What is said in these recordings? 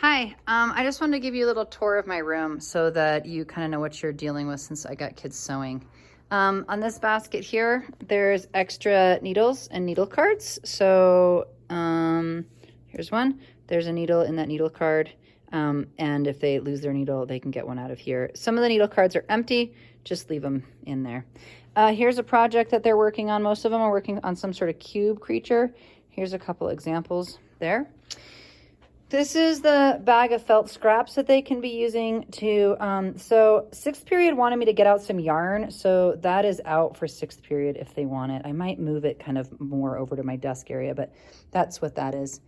Hi, I just wanted to give you a little tour of my room so that you kind of know what you're dealing with since I got kids sewing. On this basket here, there's extra needles and needle cards. So here's one. There's a needle in that needle card. And if they lose their needle, they can get one out of here. Some of the needle cards are empty. Just leave them in there. Here's a project that they're working on. Most of them are working on some sort of cube creature. Here's a couple examples there. This is the bag of felt scraps that they can be using to, so sixth period wanted me to get out some yarn. So that is out for sixth period if they want it. I might move it kind of more over to my desk area, but that's what that is.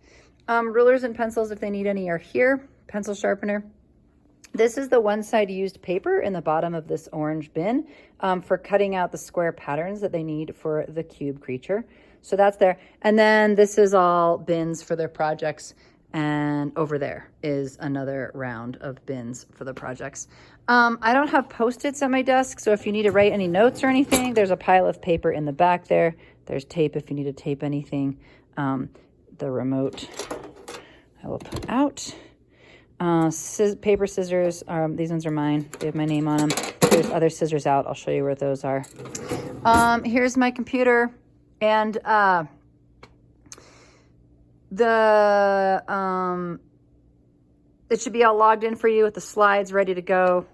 Rulers and pencils, if they need any, are here. Pencil sharpener. This is the one side used paper in the bottom of this orange bin for cutting out the square patterns that they need for the cube creature. So that's there. And then this is all bins for their projects. And over there is another round of bins for the projects. I don't have Post-its at my desk, so if you need to write any notes or anything, there's a pile of paper in the back there. There's tape if you need to tape anything. The remote I will put out. Paper scissors, these ones are mine. They have my name on them. There's other scissors out. I'll show you where those are. Here's my computer, and it should be all logged in for you with the slides ready to go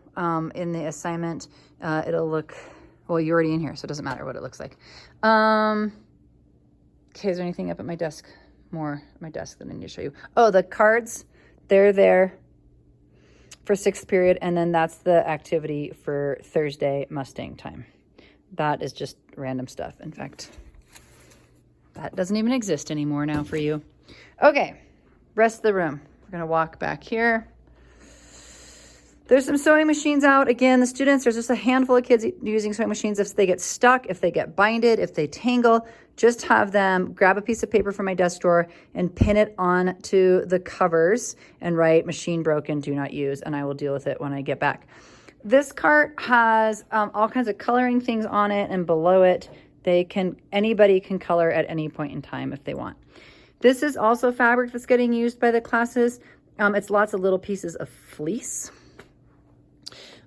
in the assignment. It'll look, well, you're already in here, so it doesn't matter what it looks like. Okay, is there anything up at my desk, more at my desk that I need to show you? Oh, the cards, they're there for sixth period, and then that's the activity for Thursday Mustang time. That is just random stuff. In fact, that doesn't even exist anymore now for you. Okay, rest of the room. We're gonna walk back here. There's some sewing machines out. Again, the students, there's just a handful of kids using sewing machines. If they get stuck, if they get binded, if they tangle, just have them grab a piece of paper from my desk drawer and pin it on to the covers and write "machine broken, do not use," and I will deal with it when I get back. This cart has all kinds of coloring things on it, and below it, anybody can color at any point in time if they want. This is also fabric that's getting used by the classes. It's lots of little pieces of fleece.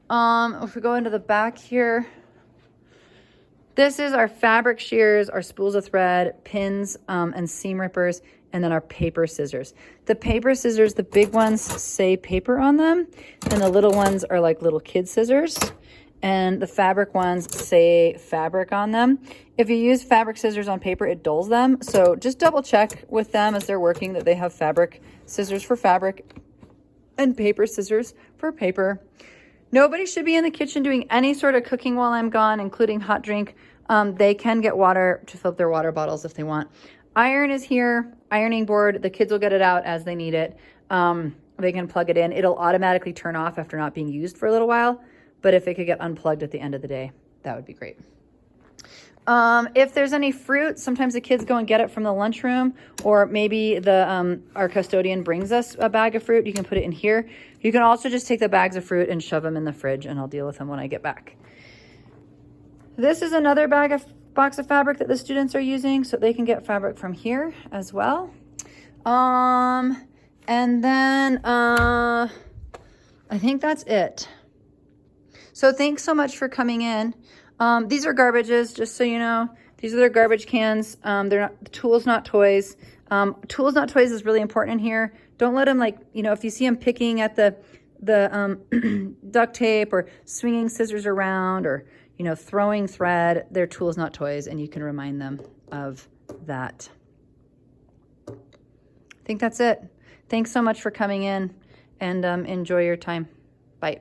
If we go into the back here, this is our fabric shears, our spools of thread, pins, and seam rippers, and then our paper scissors. The paper scissors, the big ones say paper on them, and the little ones are like little kid scissors. And the fabric ones say fabric on them. If you use fabric scissors on paper, it dulls them. So just double check with them as they're working that they have fabric scissors for fabric and paper scissors for paper. Nobody should be in the kitchen doing any sort of cooking while I'm gone, including hot drink. They can get water to fill up their water bottles if they want. Iron is here, ironing board. The kids will get it out as they need it. They can plug it in. It'll automatically turn off after not being used for a little while. But if it could get unplugged at the end of the day, that would be great. If there's any fruit, sometimes the kids go and get it from the lunchroom, or maybe our custodian brings us a bag of fruit. You can put it in here. You can also just take the bags of fruit and shove them in the fridge, and I'll deal with them when I get back. This is another box of fabric that the students are using, so they can get fabric from here as well. And then I think that's it. So thanks so much for coming in. These are garbages, just so you know. These are their garbage cans. They're not tools, not toys. Tools, not toys is really important in here. Don't let them, if you see them picking at the duct tape or swinging scissors around or, throwing thread, they're tools, not toys, and you can remind them of that. I think that's it. Thanks so much for coming in, and enjoy your time. Bye.